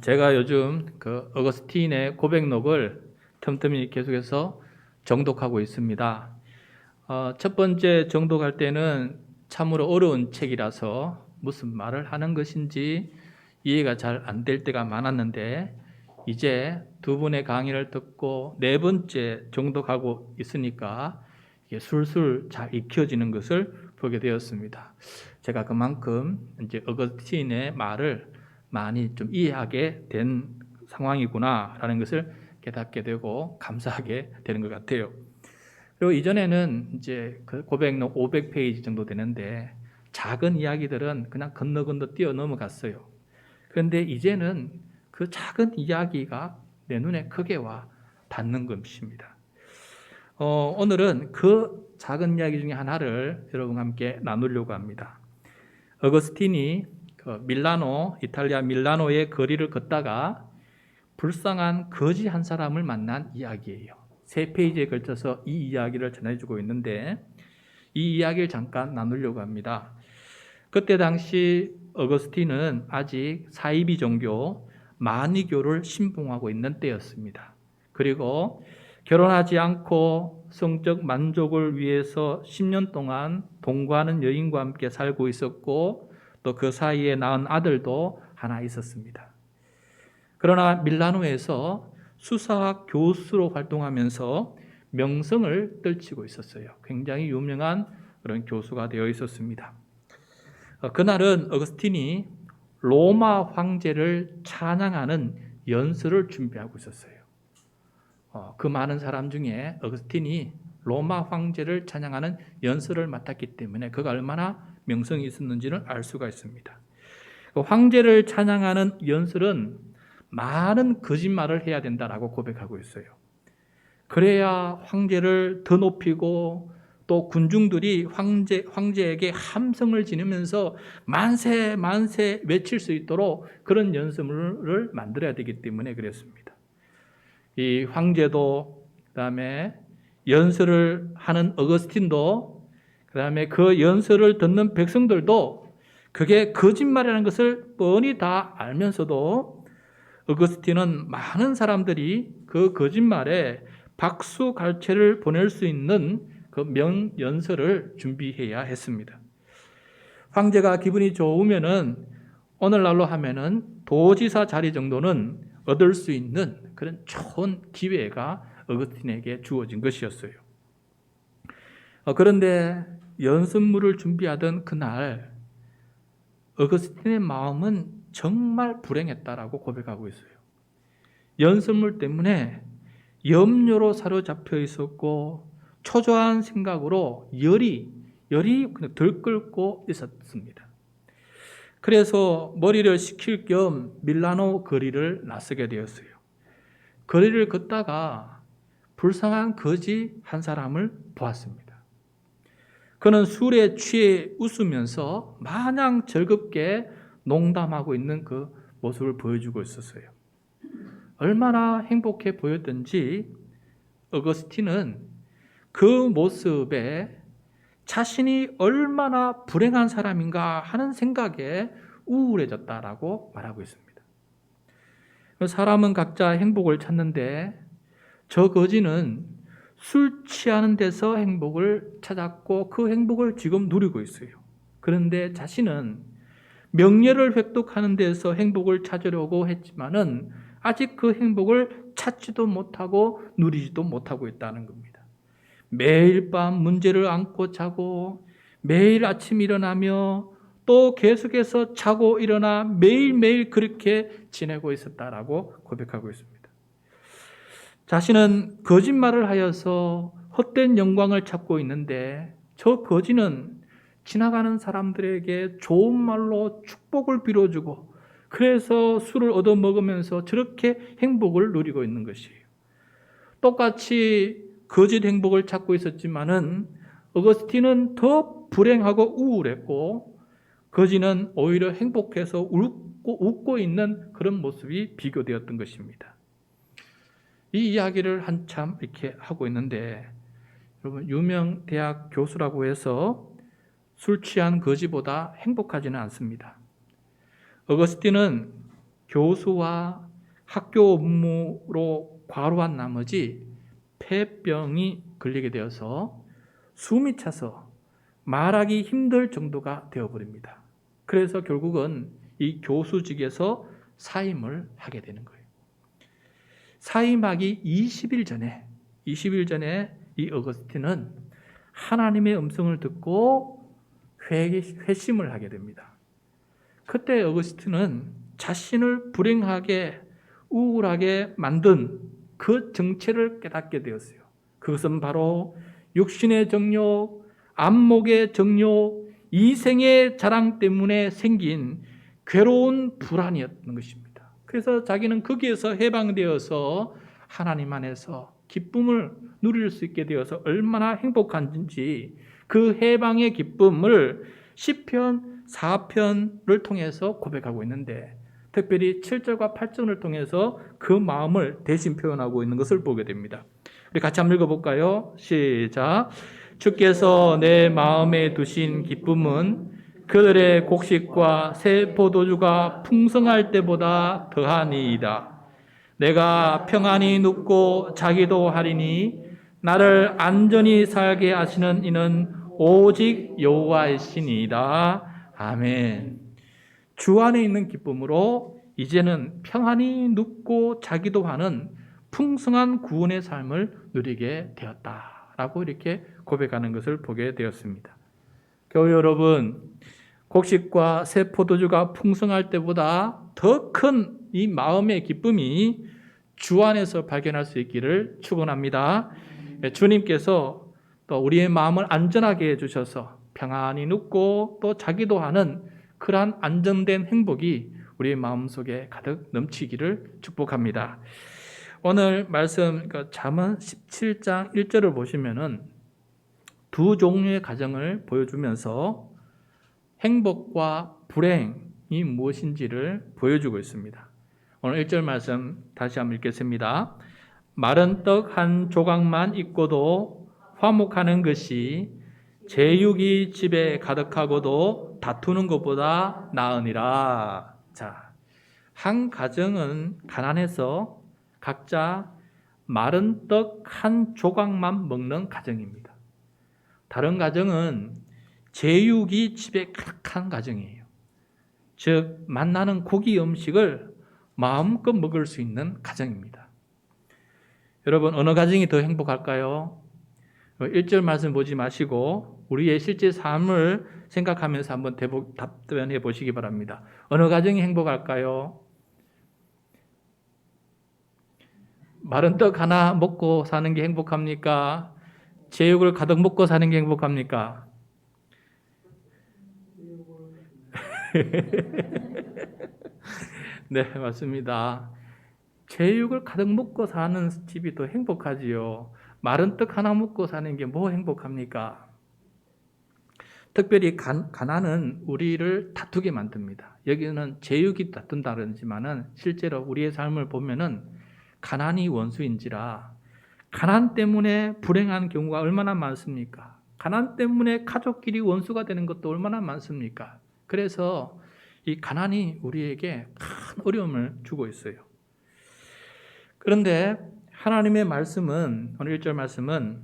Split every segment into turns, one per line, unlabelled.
제가 요즘 그 어거스틴의 고백록을 틈틈이 계속해서 정독하고 있습니다. 첫 번째 정독할 때는 참으로 어려운 책이라서 무슨 말을 하는 것인지 이해가 잘 안 될 때가 많았는데, 이제 두 분의 강의를 듣고 네 번째 정독하고 있으니까 이게 술술 잘 익혀지는 것을 보게 되었습니다. 제가 그만큼 이제 어거스틴의 말을 많이 좀 이해하게 된 상황이구나라는 것을 깨닫게 되고 감사하게 되는 것 같아요. 그리고 이전에는 이제 그 고백록 500페이지 정도 되는데 작은 이야기들은 그냥 건너 뛰어 넘어갔어요. 그런데 이제는 그 작은 이야기가 내 눈에 크게 와 닿는 것입니다. 오늘은 그 작은 이야기 중에 하나를 여러분과 함께 나누려고 합니다. 어거스틴이 밀라노, 이탈리아 밀라노의 거리를 걷다가 불쌍한 거지 한 사람을 만난 이야기예요. 3페이지에 걸쳐서 이 이야기를 전해주고 있는데, 이 이야기를 잠깐 나누려고 합니다. 그때 당시 어거스틴은 아직 사이비 종교 마니교를 신봉하고 있는 때였습니다. 그리고 결혼하지 않고 성적 만족을 위해서 10년 동안 동거하는 여인과 함께 살고 있었고, 또 그 사이에 낳은 아들도 하나 있었습니다. 그러나 밀라노에서 수사학 교수로 활동하면서 명성을 떨치고 있었어요. 굉장히 유명한 그런 교수가 되어 있었습니다. 그날은 어거스틴이 로마 황제를 찬양하는 연설을 준비하고 있었어요. 그 많은 사람 중에 어거스틴이 로마 황제를 찬양하는 연설을 맡았기 때문에 그가 얼마나 명성이 있었는지를 알 수가 있습니다. 황제를 찬양하는 연설은 많은 거짓말을 해야 된다라고 고백하고 있어요. 그래야 황제를 더 높이고 또 군중들이 황제에게 함성을 지르면서 만세 만세 외칠 수 있도록 그런 연설을 만들어야 되기 때문에 그랬습니다. 이 황제도, 그다음에 연설을 하는 어거스틴도, 그다음에 그 연설을 듣는 백성들도 그게 거짓말이라는 것을 뻔히 다 알면서도 어거스틴은 많은 사람들이 그 거짓말에 박수갈채를 보낼 수 있는 그 명연설을 준비해야 했습니다. 황제가 기분이 좋으면은 오늘날로 하면은 도지사 자리 정도는 얻을 수 있는 그런 좋은 기회가 어거스틴에게 주어진 것이었어요. 그런데 연설문을 준비하던 그날 어거스틴의 마음은 정말 불행했다라고 고백하고 있어요. 연설문 때문에 염려로 사로잡혀 있었고 초조한 생각으로 열이 들끓고 있었습니다. 그래서 머리를 식힐 겸 밀라노 거리를 나서게 되었어요. 거리를 걷다가 불쌍한 거지 한 사람을 보았습니다. 그는 술에 취해 웃으면서 마냥 즐겁게 농담하고 있는 그 모습을 보여주고 있었어요. 얼마나 행복해 보였던지 어거스틴은 그 모습에 자신이 얼마나 불행한 사람인가 하는 생각에 우울해졌다라고 말하고 있습니다. 사람은 각자 행복을 찾는데 저 거지는 술 취하는 데서 행복을 찾았고 그 행복을 지금 누리고 있어요. 그런데 자신은 명예를 획득하는 데서 행복을 찾으려고 했지만은 아직 그 행복을 찾지도 못하고 누리지도 못하고 있다는 겁니다. 매일 밤 문제를 안고 자고 매일 아침 일어나며 또 계속해서 자고 일어나 매일매일 그렇게 지내고 있었다라고 고백하고 있습니다. 자신은 거짓말을 하여서 헛된 영광을 찾고 있는데 저 거지는 지나가는 사람들에게 좋은 말로 축복을 빌어주고 그래서 술을 얻어먹으면서 저렇게 행복을 누리고 있는 것이에요. 똑같이 거짓 행복을 찾고 있었지만은 어거스틴은 더 불행하고 우울했고 거지는 오히려 행복해서 웃고 있는 그런 모습이 비교되었던 것입니다. 이 이야기를 한참 이렇게 하고 있는데 여러분, 유명 대학 교수라고 해서 술 취한 거지보다 행복하지는 않습니다. 어거스틴은 교수와 학교 업무로 과로한 나머지 폐병이 걸리게 되어서 숨이 차서 말하기 힘들 정도가 되어버립니다. 그래서 결국은 이 교수직에서 사임을 하게 되는 거예요. 사임하기 20일 전에 이 어거스틴은 하나님의 음성을 듣고 회심을 하게 됩니다. 그때 어거스틴은 자신을 불행하게 우울하게 만든 그 정체를 깨닫게 되었어요. 그것은 바로 육신의 정욕, 안목의 정욕, 이생의 자랑 때문에 생긴 괴로운 불안이었던 것입니다. 그래서 자기는 거기에서 해방되어서 하나님 안에서 기쁨을 누릴 수 있게 되어서 얼마나 행복한지 그 해방의 기쁨을 시편 4편을 통해서 고백하고 있는데, 특별히 7절과 8절을 통해서 그 마음을 대신 표현하고 있는 것을 보게 됩니다. 우리 같이 한번 읽어볼까요? 시작. 주께서 내 마음에 두신 기쁨은 그들의 곡식과 새 포도주가 풍성할 때보다 더하니이다. 내가 평안히 눕고 자기도 하리니 나를 안전히 살게 하시는 이는 오직 여호와이시니이다. 아멘. 주 안에 있는 기쁨으로 이제는 평안히 눕고 자기도 하는 풍성한 구원의 삶을 누리게 되었다라고 이렇게 고백하는 것을 보게 되었습니다. 교회 여러분, 곡식과 새 포도주가 풍성할 때보다 더 큰 이 마음의 기쁨이 주 안에서 발견할 수 있기를 축원합니다. 주님께서 또 우리의 마음을 안전하게 해주셔서 평안히 눕고 또 자기도 하는 그러한 안정된 행복이 우리의 마음속에 가득 넘치기를 축복합니다. 오늘 말씀 잠언 17장 1절을 보시면은 두 종류의 가정을 보여주면서 행복과 불행이 무엇인지를 보여주고 있습니다. 오늘 1절 말씀 다시 한번 읽겠습니다. 마른 떡 한 조각만 있고도 화목하는 것이 제육이 집에 가득하고도 다투는 것보다 나으니라. 자, 한 가정은 가난해서 각자 마른 떡 한 조각만 먹는 가정입니다. 다른 가정은 제육이 집에 가득한 가정이에요. 즉 만나는 고기 음식을 마음껏 먹을 수 있는 가정입니다. 여러분, 어느 가정이 더 행복할까요? 1절 말씀 보지 마시고 우리의 실제 삶을 생각하면서 한번 답변해 보시기 바랍니다. 어느 가정이 행복할까요? 마른 떡 하나 먹고 사는 게 행복합니까? 제육을 가득 먹고 사는 게 행복합니까? 네, 맞습니다. 제육을 가득 먹고 사는 집이 더 행복하지요. 마른 떡 하나 먹고 사는 게 뭐 행복합니까? 특별히 가난은 우리를 다투게 만듭니다. 여기는 제육이 다툰다 그러지만은 실제로 우리의 삶을 보면은 가난이 원수인지라 가난 때문에 불행한 경우가 얼마나 많습니까? 가난 때문에 가족끼리 원수가 되는 것도 얼마나 많습니까? 그래서 이 가난이 우리에게 큰 어려움을 주고 있어요. 그런데 하나님의 말씀은, 오늘 1절 말씀은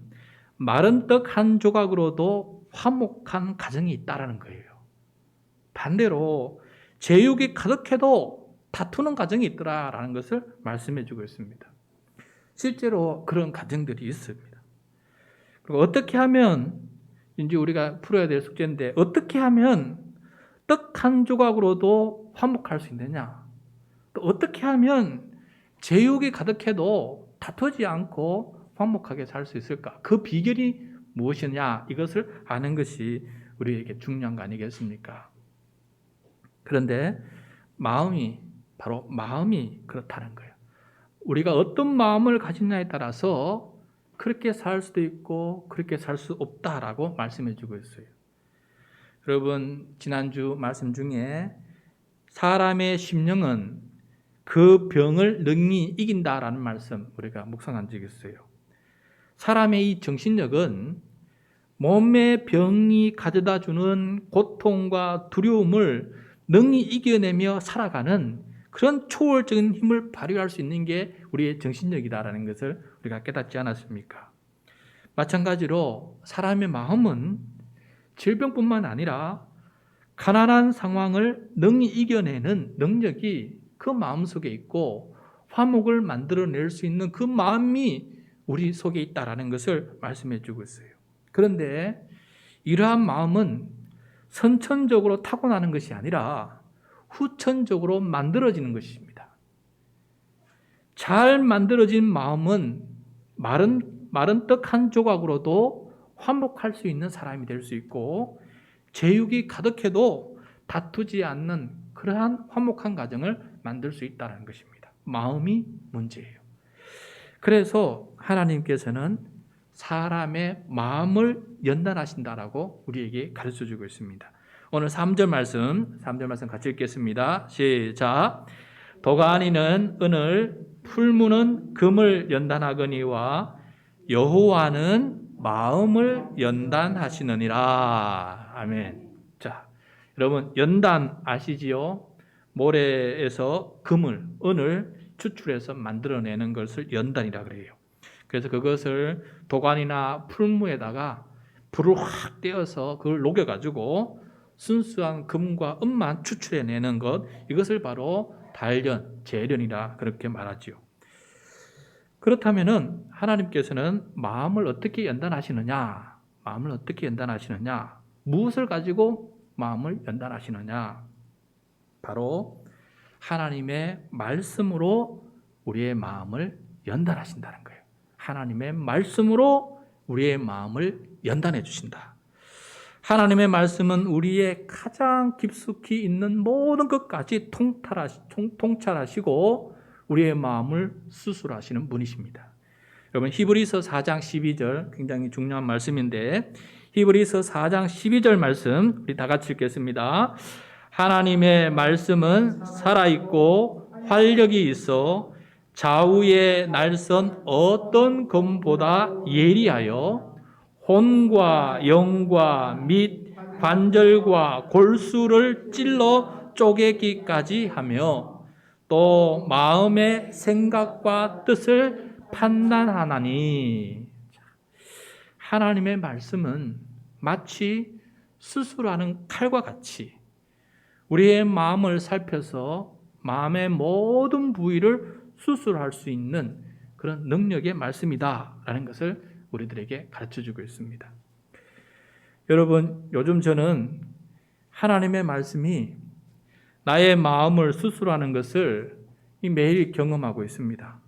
마른 떡 한 조각으로도 화목한 가정이 있다라는 거예요. 반대로 제육이 가득해도 다투는 가정이 있더라라는 것을 말씀해 주고 있습니다. 실제로 그런 가정들이 있습니다. 그리고 어떻게 하면, 이제 우리가 풀어야 될 숙제인데, 어떻게 하면 떡 한 조각으로도 화목할 수 있느냐? 또 어떻게 하면 제육이 가득해도 다투지 않고 화목하게 살 수 있을까? 그 비결이 무엇이냐? 이것을 아는 것이 우리에게 중요한 거 아니겠습니까? 그런데 바로 마음이 그렇다는 거예요. 우리가 어떤 마음을 가지냐에 따라서 그렇게 살 수도 있고 그렇게 살 수 없다라고 말씀해 주고 있어요. 여러분, 지난주 말씀 중에 사람의 심령은 그 병을 능히 이긴다라는 말씀 우리가 묵상한 적이 있어요. 사람의 이 정신력은 몸의 병이 가져다 주는 고통과 두려움을 능히 이겨내며 살아가는 그런 초월적인 힘을 발휘할 수 있는 게 우리의 정신력이다라는 것을 우리가 깨닫지 않았습니까? 마찬가지로 사람의 마음은 질병뿐만 아니라 가난한 상황을 능히 이겨내는 능력이 그 마음 속에 있고 화목을 만들어낼 수 있는 그 마음이 우리 속에 있다라는 것을 말씀해 주고 있어요. 그런데 이러한 마음은 선천적으로 타고나는 것이 아니라 후천적으로 만들어지는 것입니다. 잘 만들어진 마음은 마른 떡 한 조각으로도 화목할 수 있는 사람이 될 수 있고 제육이 가득해도 다투지 않는 그러한 화목한 가정을 만들 수 있다는 것입니다. 마음이 문제예요. 그래서 하나님께서는 사람의 마음을 연단하신다라고 우리에게 가르쳐주고 있습니다. 오늘 3절 말씀 같이 읽겠습니다. 시작. 도가니는 은을, 풀무는 금을 연단하거니와 여호와는 마음을 연단하시느니라. 아멘. 자, 여러분 연단 아시지요? 모래에서 은을 추출해서 만들어내는 것을 연단이라 그래요. 그래서 그것을 도관이나 풀무에다가 불을 확 떼어서 그걸 녹여가지고 순수한 금과 은만 추출해내는 것, 이것을 바로 단련, 재련이라 그렇게 말하지요. 그렇다면은 하나님께서는 마음을 어떻게 연단하시느냐? 마음을 어떻게 연단하시느냐? 무엇을 가지고 마음을 연단하시느냐? 바로 하나님의 말씀으로 우리의 마음을 연단하신다는 거예요. 하나님의 말씀으로 우리의 마음을 연단해 주신다. 하나님의 말씀은 우리의 가장 깊숙이 있는 모든 것까지 통찰하시고 우리의 마음을 수술하시는 분이십니다. 여러분 히브리서 4장 12절 굉장히 중요한 말씀인데 히브리서 4장 12절 말씀 우리 다 같이 읽겠습니다. 하나님의 말씀은 살아있고 활력이 있어 좌우의 날선 어떤 검보다 예리하여 혼과 영과 및 관절과 골수를 찔러 쪼개기까지 하며 또 마음의 생각과 뜻을 판단하나니. 하나님의 말씀은 마치 수술하는 칼과 같이 우리의 마음을 살펴서 마음의 모든 부위를 수술할 수 있는 그런 능력의 말씀이다라는 것을 우리들에게 가르쳐주고 있습니다. 여러분, 요즘 저는 하나님의 말씀이 나의 마음을 수술하는 것을 매일 경험하고 있습니다.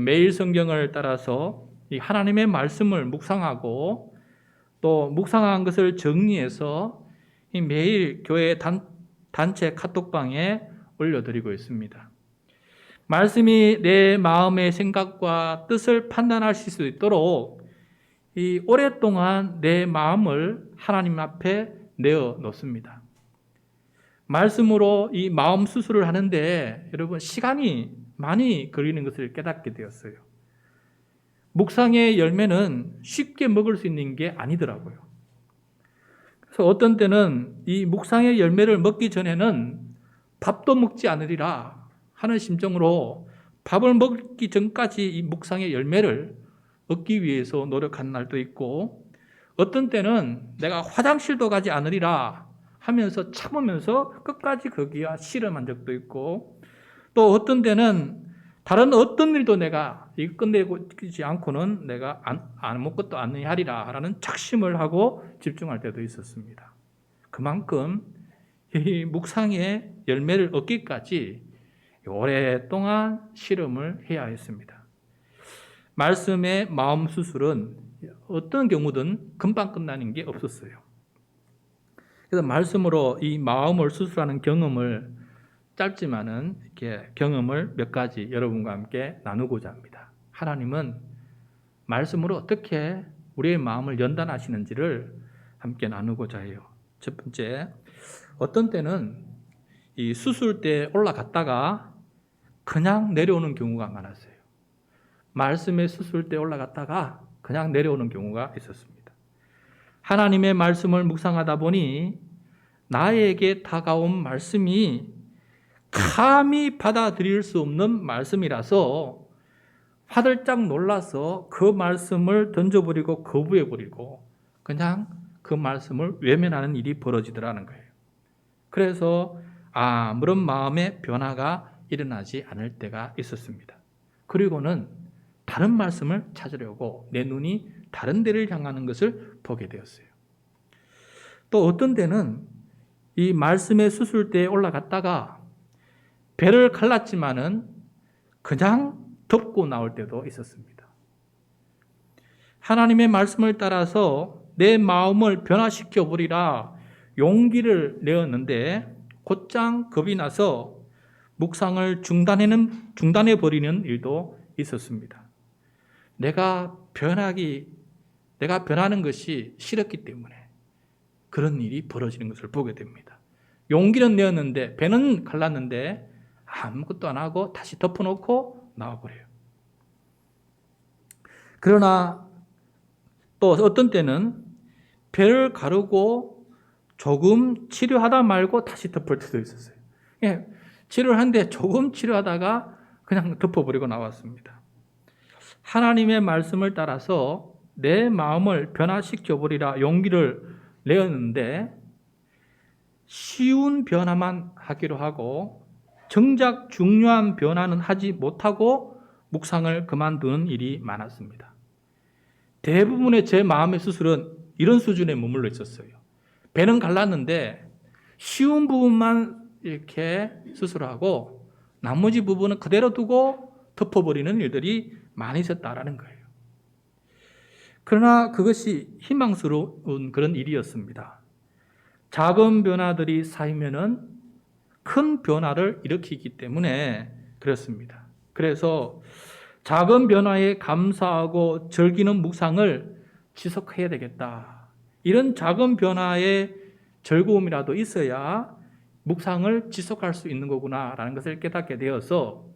매일 성경을 따라서 이 하나님의 말씀을 묵상하고 또 묵상한 것을 정리해서 매일 교회 단체 카톡방에 올려드리고 있습니다. 말씀이 내 마음의 생각과 뜻을 판단하실 수 있도록 이 오랫동안 내 마음을 하나님 앞에 내어 놓습니다. 말씀으로 이 마음 수술을 하는데 여러분 시간이 많이 걸리는 것을 깨닫게 되었어요. 묵상의 열매는 쉽게 먹을 수 있는 게 아니더라고요. 그래서 어떤 때는 이 묵상의 열매를 먹기 전에는 밥도 먹지 않으리라 하는 심정으로 밥을 먹기 전까지 이 묵상의 열매를 얻기 위해서 노력한 날도 있고 어떤 때는 내가 화장실도 가지 않으리라 하면서 참으면서 끝까지 거기에 실험한 적도 있고 또 어떤 때는 다른 어떤 일도 내가 끝내지 않고는 내가 아무것도 안 하리라 라는 작심을 하고 집중할 때도 있었습니다. 그만큼 이 묵상의 열매를 얻기까지 오랫동안 실험을 해야 했습니다. 말씀의 마음 수술은 어떤 경우든 금방 끝나는 게 없었어요. 그래서 말씀으로 이 마음을 수술하는 경험을 짧지만은 이렇게 경험을 몇 가지 여러분과 함께 나누고자 합니다. 하나님은 말씀으로 어떻게 우리의 마음을 연단하시는지를 함께 나누고자 해요. 첫 번째, 어떤 때는 이 수술대에 올라갔다가 그냥 내려오는 경우가 많았어요. 말씀의 수술대에 올라갔다가 그냥 내려오는 경우가 있었습니다. 하나님의 말씀을 묵상하다 보니 나에게 다가온 말씀이 감히 받아들일 수 없는 말씀이라서 화들짝 놀라서 그 말씀을 던져버리고 거부해버리고 그냥 그 말씀을 외면하는 일이 벌어지더라는 거예요. 그래서 아무런 마음의 변화가 일어나지 않을 때가 있었습니다. 그리고는 다른 말씀을 찾으려고 내 눈이 다른 데를 향하는 것을 보게 되었어요. 또 어떤 때는 이 말씀의 수술대에 올라갔다가 배를 갈랐지만은 그냥 덮고 나올 때도 있었습니다. 하나님의 말씀을 따라서 내 마음을 변화시켜 버리라 용기를 내었는데 곧장 겁이 나서 묵상을 중단해 버리는 일도 있었습니다. 내가 변하는 것이 싫었기 때문에 그런 일이 벌어지는 것을 보게 됩니다. 용기는 내었는데 배는 갈랐는데 아무것도 안 하고 다시 덮어놓고 나와버려요. 그러나 또 어떤 때는 배를 가르고 조금 치료하다 말고 다시 덮을 때도 있었어요. 예, 치료를 하는데 조금 치료하다가 그냥 덮어버리고 나왔습니다. 하나님의 말씀을 따라서 내 마음을 변화시켜버리라 용기를 내었는데 쉬운 변화만 하기로 하고 정작 중요한 변화는 하지 못하고 묵상을 그만두는 일이 많았습니다. 대부분의 제 마음의 수술은 이런 수준에 머물러 있었어요. 배는 갈랐는데 쉬운 부분만 이렇게 수술하고 나머지 부분은 그대로 두고 덮어버리는 일들이 많이 있었다라는 거예요. 그러나 그것이 희망스러운 그런 일이었습니다. 작은 변화들이 쌓이면은 큰 변화를 일으키기 때문에 그렇습니다. 그래서 작은 변화에 감사하고 즐기는 묵상을 지속해야 되겠다. 이런 작은 변화의 즐거움이라도 있어야 묵상을 지속할 수 있는 거구나라는 것을 깨닫게 되어서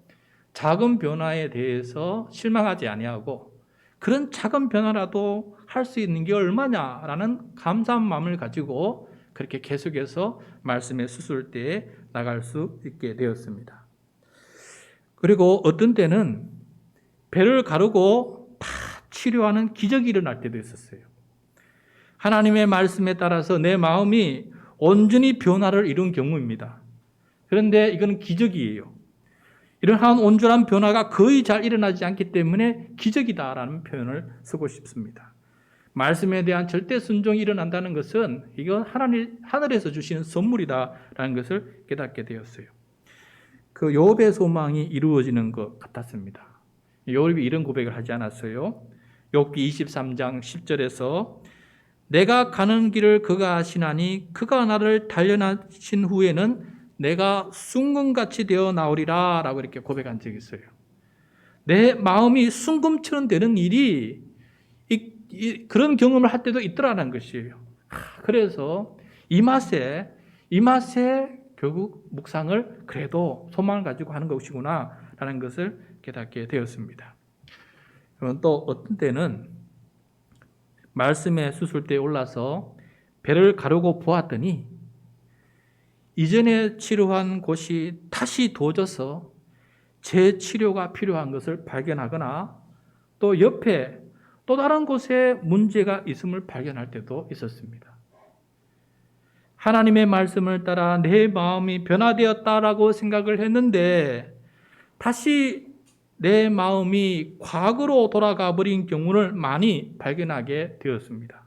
작은 변화에 대해서 실망하지 아니하고 그런 작은 변화라도 할 수 있는 게 얼마냐라는 감사한 마음을 가지고 그렇게 계속해서 말씀의 수술대에 나갈 수 있게 되었습니다. 그리고 어떤 때는 배를 가르고 다 치료하는 기적이 일어날 때도 있었어요. 하나님의 말씀에 따라서 내 마음이 온전히 변화를 이룬 경우입니다. 그런데 이건 기적이에요. 이러한 온전한 변화가 거의 잘 일어나지 않기 때문에 기적이다라는 표현을 쓰고 싶습니다. 말씀에 대한 절대 순종이 일어난다는 것은 이건 하늘에서 주시는 선물이다라는 것을 깨닫게 되었어요. 그 욥의 소망이 이루어지는 것 같았습니다. 욥이 이런 고백을 하지 않았어요. 욥기 23장 10절에서 내가 가는 길을 그가 아시나니 그가 나를 단련하신 후에는 내가 순금같이 되어 나오리라 라고 이렇게 고백한 적이 있어요. 내 마음이 순금처럼 되는 일이 그런 경험을 할 때도 있더라는 것이에요. 그래서 이 맛에 결국 묵상을 그래도 소망을 가지고 하는 것이구나 라는 것을 깨닫게 되었습니다. 또 어떤 때는 말씀의 수술대에 올라서 배를 가르고 보았더니 이전에 치료한 곳이 다시 도져서 재치료가 필요한 것을 발견하거나 또 옆에 또 다른 곳에 문제가 있음을 발견할 때도 있었습니다. 하나님의 말씀을 따라 내 마음이 변화되었다라고 생각을 했는데 다시 내 마음이 과거로 돌아가 버린 경우를 많이 발견하게 되었습니다.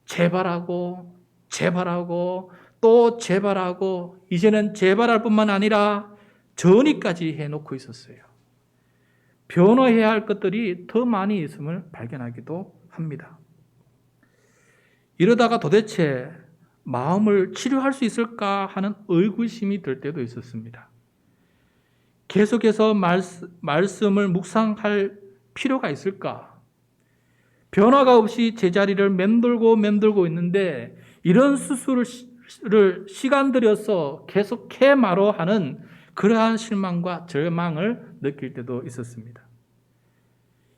재발하고 또 재발하고 이제는 재발할 뿐만 아니라 전이까지 해놓고 있었어요. 변화해야 할 것들이 더 많이 있음을 발견하기도 합니다. 이러다가 도대체 마음을 치료할 수 있을까 하는 의구심이 들 때도 있었습니다. 계속해서 말씀을 묵상할 필요가 있을까? 변화가 없이 제자리를 맴돌고 있는데 이런 수술을 시간 들여서 계속해 마로 하는 그러한 실망과 절망을 느낄 때도 있었습니다.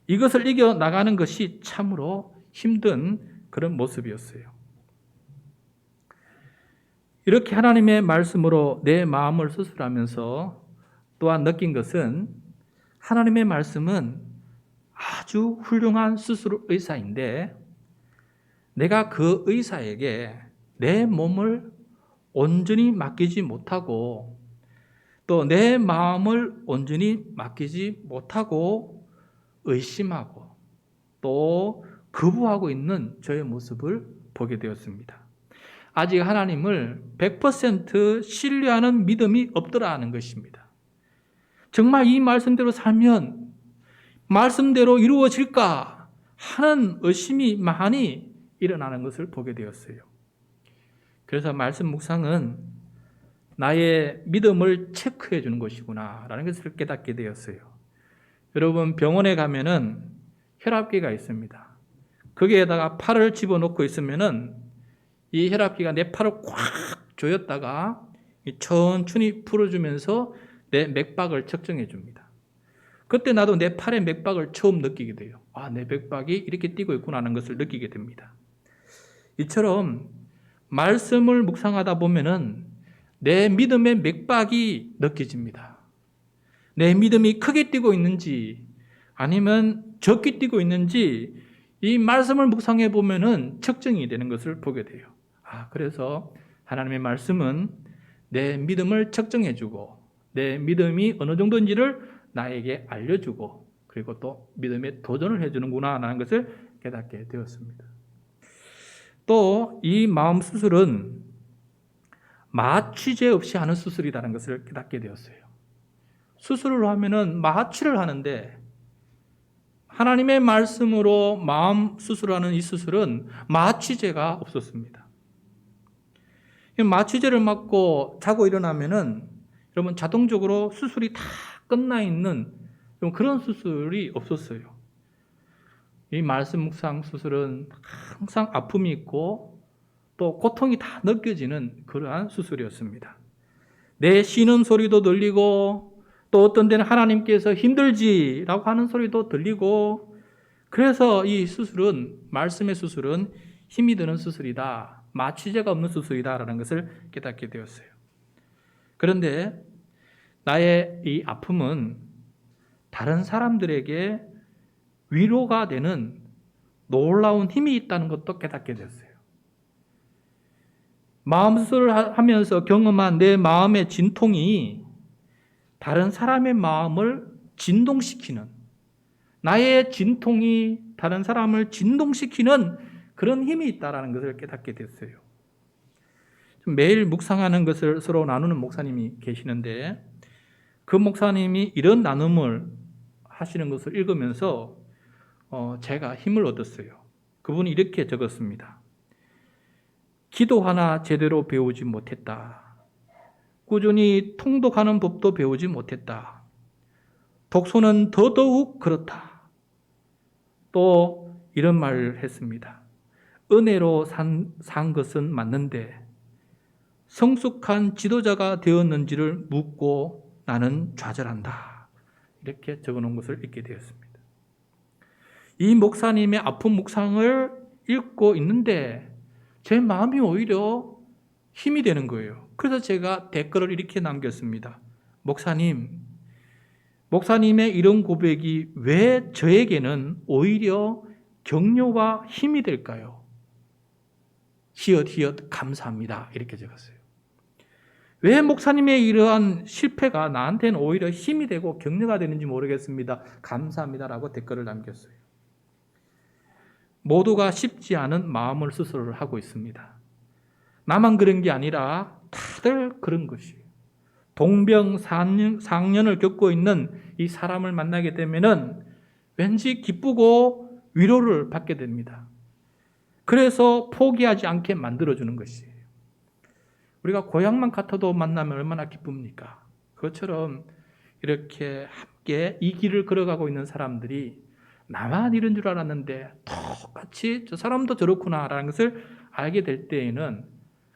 이것을 이겨 나가는 것이 참으로 힘든 그런 모습이었어요. 이렇게 하나님의 말씀으로 내 마음을 수술하면서 또한 느낀 것은 하나님의 말씀은 아주 훌륭한 수술 의사인데 내가 그 의사에게 내 몸을 온전히 맡기지 못하고 또 내 마음을 온전히 맡기지 못하고 의심하고 또 거부하고 있는 저의 모습을 보게 되었습니다. 아직 하나님을 100% 신뢰하는 믿음이 없더라 하는 것입니다. 정말 이 말씀대로 살면 말씀대로 이루어질까 하는 의심이 많이 일어나는 것을 보게 되었어요. 그래서 말씀 묵상은 나의 믿음을 체크해 주는 것이구나 라는 것을 깨닫게 되었어요. 여러분 병원에 가면은 혈압계가 있습니다. 거기에다가 팔을 집어넣고 있으면은 이 혈압계가 내 팔을 꽉 조였다가 천천히 풀어주면서 내 맥박을 측정해 줍니다. 그때 나도 내 팔의 맥박을 처음 느끼게 돼요. 아, 내 맥박이 이렇게 뛰고 있구나 하는 것을 느끼게 됩니다. 이처럼 말씀을 묵상하다 보면은 내 믿음의 맥박이 느껴집니다. 내 믿음이 크게 뛰고 있는지 아니면 적게 뛰고 있는지 이 말씀을 묵상해 보면은 측정이 되는 것을 보게 돼요. 그래서 하나님의 말씀은 내 믿음을 측정해 주고 내 믿음이 어느 정도인지를 나에게 알려주고 그리고 또 믿음에 도전을 해주는구나 하는 것을 깨닫게 되었습니다. 또 이 마음 수술은 마취제 없이 하는 수술이라는 것을 깨닫게 되었어요. 수술을 하면은 마취를 하는데 하나님의 말씀으로 마음 수술하는 이 수술은 마취제가 없었습니다. 마취제를 맞고 자고 일어나면은 여러분 자동적으로 수술이 다 끝나 있는 그런 수술이 없었어요. 이 말씀 묵상 수술은 항상 아픔이 있고 또 고통이 다 느껴지는 그러한 수술이었습니다. 내 쉬는 소리도 들리고 또 어떤 데는 하나님께서 힘들지라고 하는 소리도 들리고 그래서 이 수술은 말씀의 수술은 힘이 드는 수술이다. 마취제가 없는 수술이다라는 것을 깨닫게 되었어요. 그런데 나의 이 아픔은 다른 사람들에게 위로가 되는 놀라운 힘이 있다는 것도 깨닫게 됐어요. 마음 수술을 하면서 경험한 내 마음의 진통이 다른 사람의 마음을 진동시키는 나의 진통이 다른 사람을 진동시키는 그런 힘이 있다는 것을 깨닫게 됐어요. 매일 묵상하는 것을 서로 나누는 목사님이 계시는데 그 목사님이 이런 나눔을 하시는 것을 읽으면서 제가 힘을 얻었어요. 그분이 이렇게 적었습니다. 기도 하나 제대로 배우지 못했다. 꾸준히 통독하는 법도 배우지 못했다. 독서는 더더욱 그렇다. 또 이런 말을 했습니다. 은혜로 산 것은 맞는데 성숙한 지도자가 되었는지를 묻고 나는 좌절한다. 이렇게 적어놓은 것을 읽게 되었습니다. 이 목사님의 아픈 묵상을 읽고 있는데 제 마음이 오히려 힘이 되는 거예요. 그래서 제가 댓글을 이렇게 남겼습니다. 목사님의 이런 고백이 왜 저에게는 오히려 격려와 힘이 될까요? 히읗 감사합니다. 이렇게 적었어요. 왜 목사님의 이러한 실패가 나한테는 오히려 힘이 되고 격려가 되는지 모르겠습니다. 감사합니다라고 댓글을 남겼어요. 모두가 쉽지 않은 마음을 수술을 하고 있습니다. 나만 그런 게 아니라 다들 그런 것이에요. 동병상련을 겪고 있는 이 사람을 만나게 되면은 왠지 기쁘고 위로를 받게 됩니다. 그래서 포기하지 않게 만들어주는 것이에요. 우리가 고향만 같아도 만나면 얼마나 기쁩니까? 그것처럼 이렇게 함께 이 길을 걸어가고 있는 사람들이 나만 이런 줄 알았는데 똑같이 저 사람도 저렇구나라는 것을 알게 될 때에는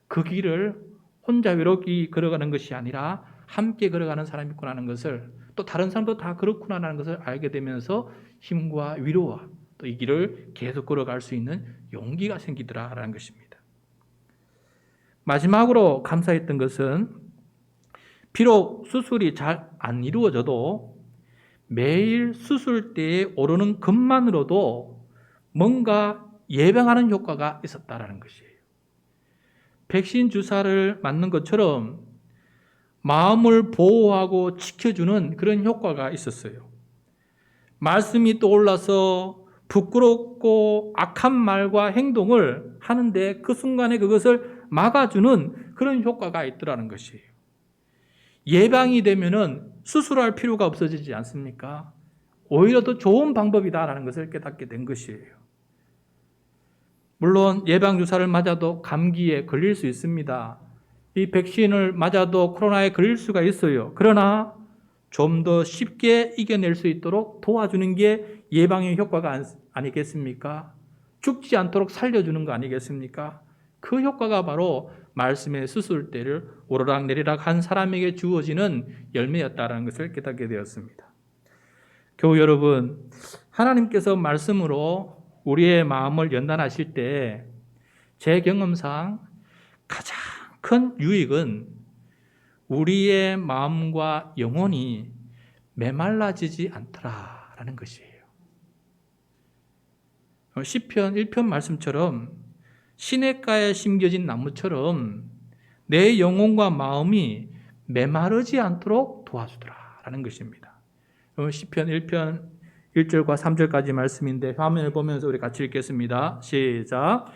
그 길을 혼자 외롭게 걸어가는 것이 아니라 함께 걸어가는 사람이 있구나 하는 것을 또 다른 사람도 다 그렇구나 하는 것을 알게 되면서 힘과 위로와 또 이 길을 계속 걸어갈 수 있는 용기가 생기더라라는 것입니다. 마지막으로 감사했던 것은 비록 수술이 잘 안 이루어져도 매일 수술대에 오르는 것만으로도 뭔가 예방하는 효과가 있었다라는 것이에요. 백신 주사를 맞는 것처럼 마음을 보호하고 지켜주는 그런 효과가 있었어요. 말씀이 떠올라서 부끄럽고 악한 말과 행동을 하는데 그 순간에 그것을 막아주는 그런 효과가 있더라는 것이에요. 예방이 되면은 수술할 필요가 없어지지 않습니까? 오히려 더 좋은 방법이다라는 것을 깨닫게 된 것이에요. 물론 예방주사를 맞아도 감기에 걸릴 수 있습니다. 이 백신을 맞아도 코로나에 걸릴 수가 있어요. 그러나 좀 더 쉽게 이겨낼 수 있도록 도와주는 게 예방의 효과가 아니겠습니까? 죽지 않도록 살려주는 거 아니겠습니까? 그 효과가 바로 말씀의 수술대를 오르락내리락 한 사람에게 주어지는 열매였다는 것을 깨닫게 되었습니다. 교우 여러분, 하나님께서 말씀으로 우리의 마음을 연단하실 때 제 경험상 가장 큰 유익은 우리의 마음과 영혼이 메말라지지 않더라라는 것이에요. 시편 1편 말씀처럼 시냇가에 심겨진 나무처럼 내 영혼과 마음이 메마르지 않도록 도와주더라라는 것입니다. 시편 1편 1절과 3절까지 말씀인데 화면을 보면서 우리 같이 읽겠습니다. 시작.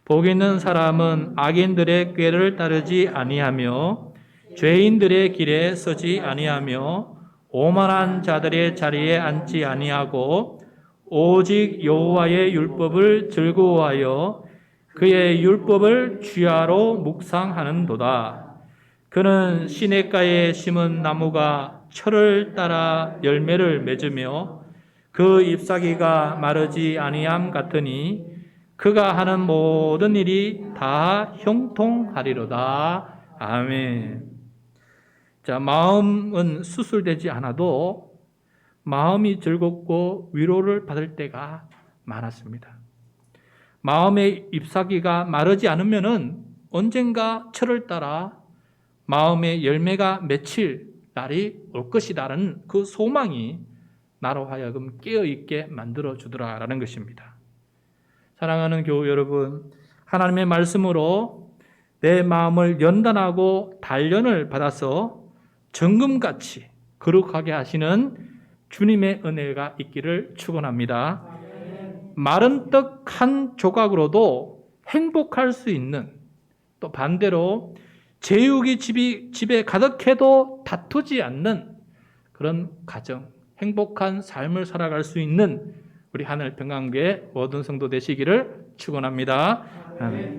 복 있는 사람은 악인들의 꾀를 따르지 아니하며 죄인들의 길에 서지 아니하며 오만한 자들의 자리에 앉지 아니하고 오직 여호와의 율법을 즐거워하여 그의 율법을 주야로 묵상하는도다. 그는 시냇가에 심은 나무가 철을 따라 열매를 맺으며 그 잎사귀가 마르지 아니함 같으니 그가 하는 모든 일이 다 형통하리로다. 아멘. 자, 마음은 수술되지 않아도 마음이 즐겁고 위로를 받을 때가 많았습니다. 마음의 잎사귀가 마르지 않으면은 언젠가 철을 따라 마음의 열매가 맺힐 날이 올 것이다라는 그 소망이 나로 하여금 깨어있게 만들어주더라라는 것입니다. 사랑하는 교우 여러분, 하나님의 말씀으로 내 마음을 연단하고 단련을 받아서 정금같이 거룩하게 하시는 주님의 은혜가 있기를 축원합니다. 마른 떡 한 조각으로도 행복할 수 있는, 또 반대로 제육이 집에 가득해도 다투지 않는 그런 가정, 행복한 삶을 살아갈 수 있는 우리 하늘 평강교회 모든 성도 되시기를 축원합니다. 아멘.